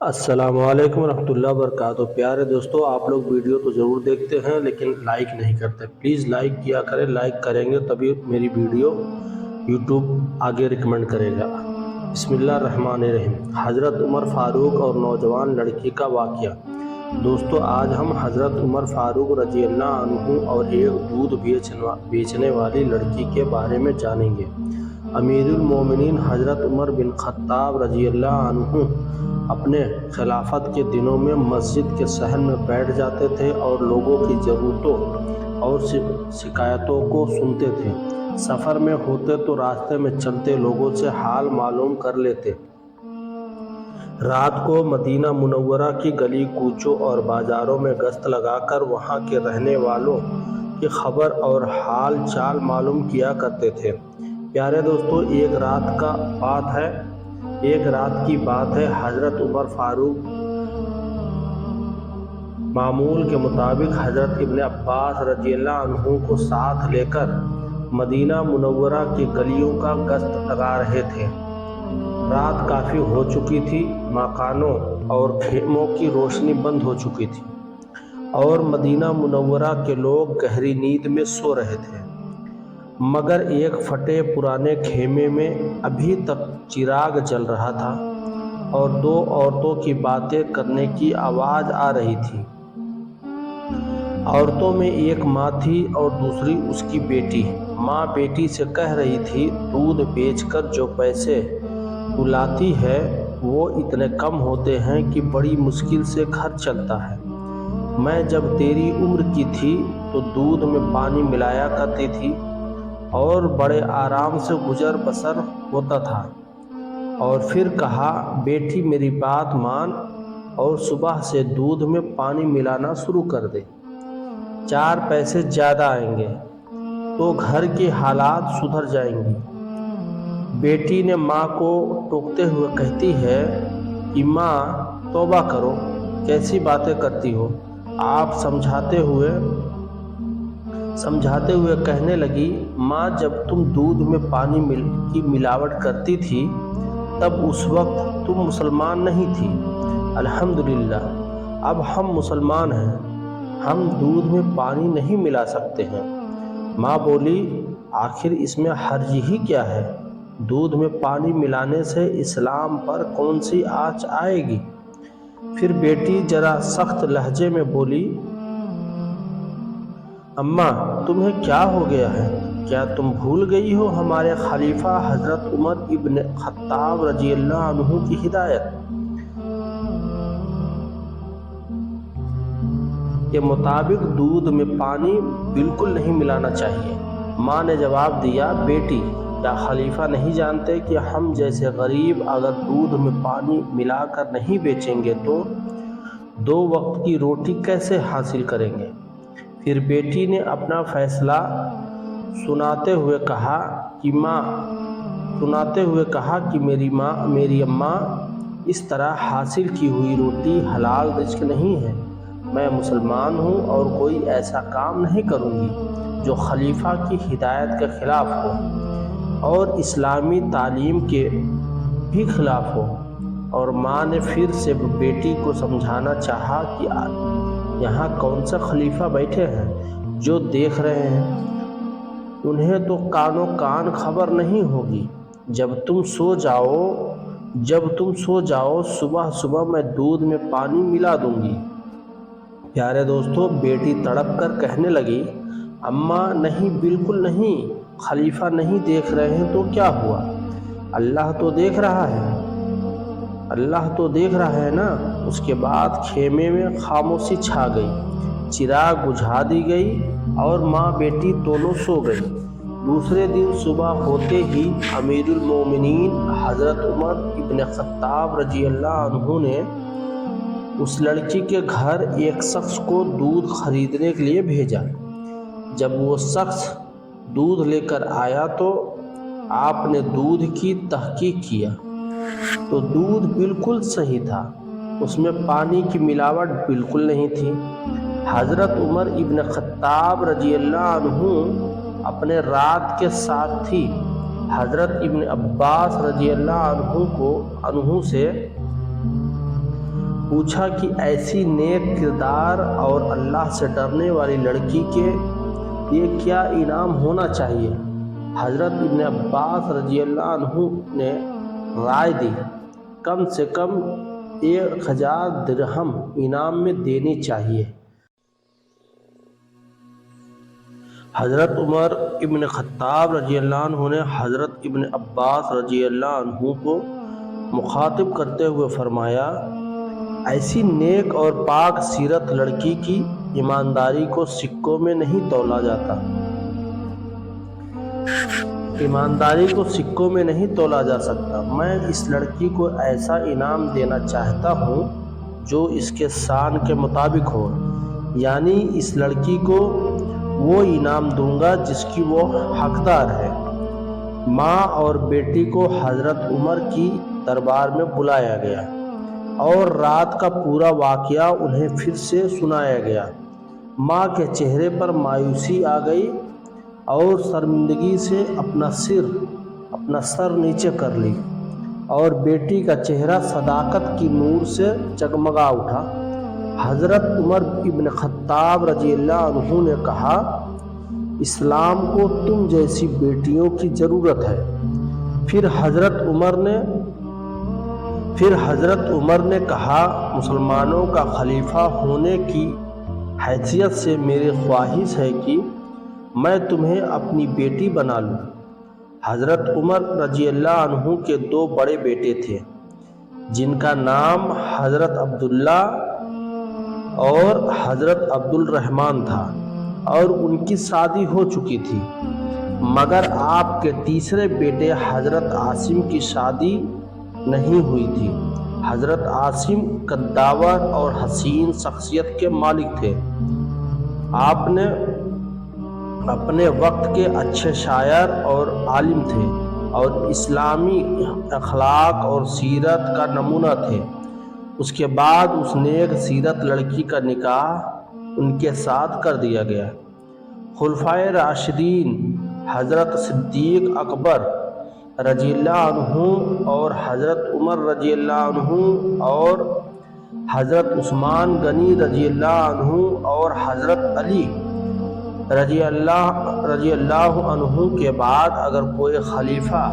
السلام علیکم ورحمۃ اللہ وبرکاتہ۔ پیارے دوستو، آپ لوگ ویڈیو تو ضرور دیکھتے ہیں لیکن لائک نہیں کرتے۔ پلیز لائک کیا کریں، لائک کریں گے تبھی میری ویڈیو یوٹیوب آگے ریکمنڈ کرے گا۔ بسم اللہ الرحمن الرحیم۔ حضرت عمر فاروق اور نوجوان لڑکی کا واقعہ۔ دوستو، آج ہم حضرت عمر فاروق رضی اللہ عنہ اور ایک دودھ بیچنے والی لڑکی کے بارے میں جانیں گے۔ امیر المومنین حضرت عمر بن خطاب رضی اللہ عنہ اپنے خلافت کے دنوں میں مسجد کے صحن میں بیٹھ جاتے تھے اور لوگوں کی ضرورتوں اور شکایتوں کو سنتے تھے۔ سفر میں ہوتے تو راستے میں چلتے لوگوں سے حال معلوم کر لیتے۔ رات کو مدینہ منورہ کی گلی کوچوں اور بازاروں میں گشت لگا کر وہاں کے رہنے والوں کی خبر اور حال چال معلوم کیا کرتے تھے۔ پیارے دوستو، ایک رات کی بات ہے، حضرت عمر فاروق معمول کے مطابق حضرت ابن عباس رضی اللہ عنہ کو ساتھ لے کر مدینہ منورہ کی گلیوں کا گشت لگا رہے تھے۔ رات کافی ہو چکی تھی، مکانوں اور خیموں کی روشنی بند ہو چکی تھی اور مدینہ منورہ کے لوگ گہری نیند میں سو رہے تھے، مگر ایک پھٹے پرانے خیمے میں ابھی تک چراغ جل رہا تھا اور دو عورتوں کی باتیں کرنے کی آواز آ رہی تھی۔ عورتوں میں ایک ماں تھی اور دوسری اس کی بیٹی۔ ماں بیٹی سے کہہ رہی تھی، دودھ بیچ کر جو پیسے تو لاتی ہے وہ اتنے کم ہوتے ہیں کہ بڑی مشکل سے گھر چلتا ہے۔ میں جب تیری عمر کی تھی تو دودھ میں پانی ملایا کرتی تھی اور بڑے آرام سے گزر بسر ہوتا تھا۔ اور پھر کہا، بیٹی میری بات مان اور صبح سے دودھ میں پانی ملانا شروع کر دے، 4 پیسے زیادہ آئیں گے تو گھر کے حالات سدھر جائیں گی۔ بیٹی نے ماں کو ٹوکتے ہوئے کہتی ہے کہ ماں توبہ کرو، کیسی باتیں کرتی ہو۔ آپ سمجھاتے ہوئے کہنے لگی، ماں جب تم دودھ میں پانی کی ملاوٹ کرتی تھی تب اس وقت تم مسلمان نہیں تھی۔ الحمدللہ اب ہم مسلمان ہیں، ہم دودھ میں پانی نہیں ملا سکتے ہیں۔ ماں بولی، آخر اس میں حرج ہی کیا ہے؟ دودھ میں پانی ملانے سے اسلام پر کون سی آنچ آئے گی؟ پھر بیٹی ذرا سخت لہجے میں بولی، اماں تمہیں کیا ہو گیا ہے؟ کیا تم بھول گئی ہو ہمارے خلیفہ حضرت عمر ابن خطاب رضی اللہ عنہ کی ہدایت کے مطابق دودھ میں پانی بالکل نہیں ملانا چاہیے؟ ماں نے جواب دیا، بیٹی کیا خلیفہ نہیں جانتے کہ ہم جیسے غریب اگر دودھ میں پانی ملا کر نہیں بیچیں گے تو 2 وقت کی روٹی کیسے حاصل کریں گے؟ پھر بیٹی نے اپنا فیصلہ سناتے ہوئے کہا کہ میری اماں، اس طرح حاصل کی ہوئی روٹی حلال رزق نہیں ہے۔ میں مسلمان ہوں اور کوئی ایسا کام نہیں کروں گی جو خلیفہ کی ہدایت کے خلاف ہو اور اسلامی تعلیم کے بھی خلاف ہو۔ اور ماں نے پھر سے بیٹی کو سمجھانا چاہا کہ یہاں کون سا خلیفہ بیٹھے ہیں جو دیکھ رہے ہیں، انہیں تو کانوں کان خبر نہیں ہوگی۔ جب تم سو جاؤ صبح میں دودھ میں پانی ملا دوں گی۔ پیارے دوستو، بیٹی تڑپ کر کہنے لگی، اماں نہیں، بالکل نہیں، خلیفہ نہیں دیکھ رہے ہیں تو کیا ہوا؟ اللہ تو دیکھ رہا ہے نا۔ اس کے بعد خیمے میں خاموشی چھا گئی، چراغ بجھا دی گئی اور ماں بیٹی دونوں سو گئی۔ دوسرے دن صبح ہوتے ہی امیر المومنین حضرت عمر ابن خطاب رضی اللہ عنہ نے اس لڑکی کے گھر ایک شخص کو دودھ خریدنے کے لیے بھیجا۔ جب وہ شخص دودھ لے کر آیا تو آپ نے دودھ کی تحقیق کیا تو دودھ بالکل صحیح تھا، اس میں پانی کی ملاوٹ بالکل نہیں تھی۔ حضرت عمر ابن خطاب رضی اللہ عنہ اپنے رات کے ساتھی حضرت ابن عباس رضی اللہ عنہ سے پوچھا کہ ایسی نیک کردار اور اللہ سے ڈرنے والی لڑکی کے یہ کیا انعام ہونا چاہیے؟ حضرت ابن عباس رضی اللہ عنہ نے رائے دی کم سے کم 1000 درہم انعام میں دینی چاہیے۔ حضرت عمر ابن خطاب رضی اللہ عنہ نے حضرت ابن عباس رضی اللہ عنہ کو مخاطب کرتے ہوئے فرمایا، ایسی نیک اور پاک سیرت لڑکی کی ایمانداری کو سکوں میں نہیں تولا جاتا، ایمانداری کو سکوں میں نہیں تولا جا سکتا۔ میں اس لڑکی کو ایسا انعام دینا چاہتا ہوں جو اس کے شان کے مطابق ہو، یعنی اس لڑکی کو وہ انعام دوں گا جس کی وہ حقدار ہے۔ ماں اور بیٹی کو حضرت عمر کی دربار میں بلایا گیا اور رات کا پورا واقعہ انہیں پھر سے سنایا گیا۔ ماں کے چہرے پر مایوسی آ گئی اور شرمندگی سے اپنا سر نیچے کر لی، اور بیٹی کا چہرہ صداقت کی نور سے جگمگا اٹھا۔ حضرت عمر ابن خطاب رضی اللہ عنہ نے کہا، اسلام کو تم جیسی بیٹیوں کی ضرورت ہے۔ پھر حضرت عمر نے کہا، مسلمانوں کا خلیفہ ہونے کی حیثیت سے میری خواہش ہے کہ میں تمہیں اپنی بیٹی بنا لوں۔ حضرت عمر رضی اللہ عنہ کے 2 بڑے بیٹے تھے جن کا نام حضرت عبداللہ اور حضرت عبد الرحمن تھا، اور ان کی شادی ہو چکی تھی، مگر آپ کے تیسرے بیٹے حضرت عاصم کی شادی نہیں ہوئی تھی۔ حضرت عاصم قداور اور حسین شخصیت کے مالک تھے۔ آپ نے اپنے وقت کے اچھے شاعر اور عالم تھے اور اسلامی اخلاق اور سیرت کا نمونہ تھے۔ اس کے بعد اس نیک سیرت لڑکی کا نکاح ان کے ساتھ کر دیا گیا۔ خلفائے راشدین حضرت صدیق اکبر رضی اللہ عنہ اور حضرت عمر رضی اللہ عنہ اور حضرت عثمان غنی رضی اللہ عنہ اور حضرت علی رضی اللہ عنہ کے بعد اگر کوئی خلیفہ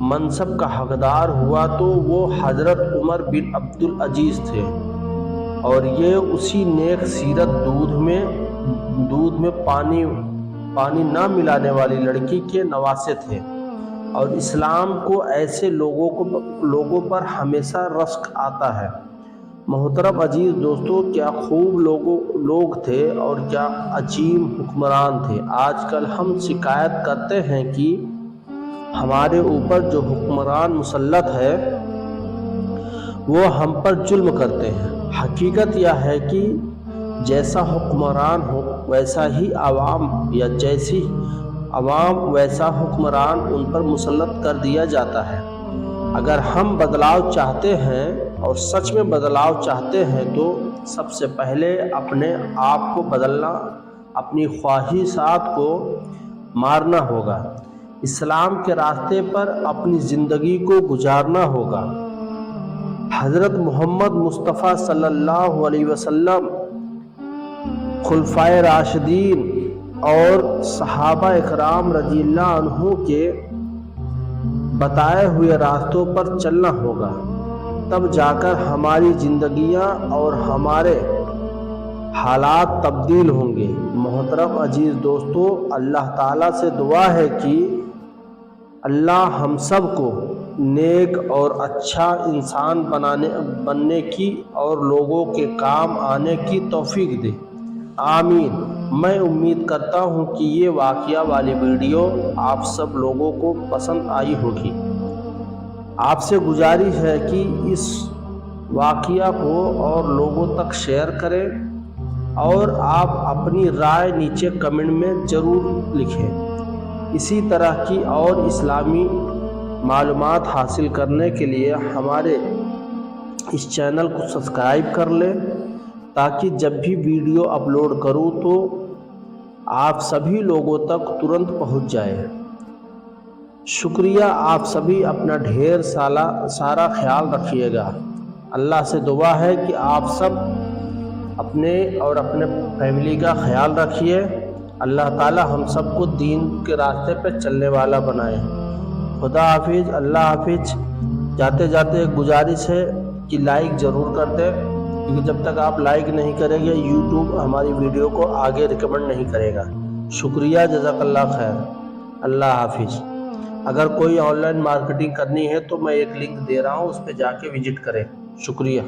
منصب کا حقدار ہوا تو وہ حضرت عمر بن عبد العزیز تھے، اور یہ اسی نیک سیرت دودھ میں پانی نہ ملانے والی لڑکی کے نواسے تھے، اور اسلام کو ایسے لوگوں پر ہمیشہ رشک آتا ہے۔ محترم عزیز دوستو، کیا خوب لوگ تھے اور کیا عظیم حکمران تھے۔ آج کل ہم شکایت کرتے ہیں کہ ہمارے اوپر جو حکمران مسلط ہے وہ ہم پر ظلم کرتے ہیں۔ حقیقت یہ ہے کہ جیسا حکمران ہو ویسا ہی عوام، یا جیسی عوام ویسا حکمران ان پر مسلط کر دیا جاتا ہے۔ اگر ہم بدلاؤ چاہتے ہیں اور سچ میں بدلاؤ چاہتے ہیں تو سب سے پہلے اپنے آپ کو بدلنا، اپنی خواہشات کو مارنا ہوگا، اسلام کے راستے پر اپنی زندگی کو گزارنا ہوگا۔ حضرت محمد مصطفیٰ صلی اللہ علیہ وسلم، خلفائے راشدین اور صحابہ اکرام رضی اللہ عنہ کے بتائے ہوئے راستوں پر چلنا ہوگا، تب جا کر ہماری زندگیاں اور ہمارے حالات تبدیل ہوں گے۔ محترم عزیز دوستو، اللہ تعالیٰ سے دعا ہے کہ اللہ ہم سب کو نیک اور اچھا انسان بننے کی اور لوگوں کے کام آنے کی توفیق دے، آمین۔ میں امید کرتا ہوں کہ یہ واقعہ والی ویڈیو آپ سب لوگوں کو پسند آئی ہوگی۔ آپ سے گزارش ہے کہ اس واقعہ کو اور لوگوں تک شیئر کریں، اور آپ اپنی رائے نیچے کمنٹ میں ضرور لکھیں۔ اسی طرح کی اور اسلامی معلومات حاصل کرنے کے لیے ہمارے اس چینل کو سبسکرائب کر لیں، تاکہ جب بھی ویڈیو اپلوڈ کروں تو آپ سبھی لوگوں تک ترنت پہنچ جائے۔ شکریہ۔ آپ سبھی اپنا ڈھیر سارا خیال رکھیے گا۔ اللہ سے دعا ہے کہ آپ سب اپنے اور اپنے فیملی کا خیال رکھیے۔ اللہ تعالی ہم سب کو دین کے راستے پہ چلنے والا بنائے۔ خدا حافظ، اللہ حافظ۔ جاتے جاتے ایک گزارش ہے کہ لائک ضرور کر دیں، کیونکہ جب تک آپ لائک نہیں کریں گے یوٹیوب ہماری ویڈیو کو آگے ریکمنڈ نہیں کرے گا۔ شکریہ، جزاک اللہ خیر، اللہ حافظ۔ اگر کوئی آن لائن مارکیٹنگ کرنی ہے تو میں ایک لنک دے رہا ہوں، اس پہ جا کے وزٹ کریں۔ شکریہ۔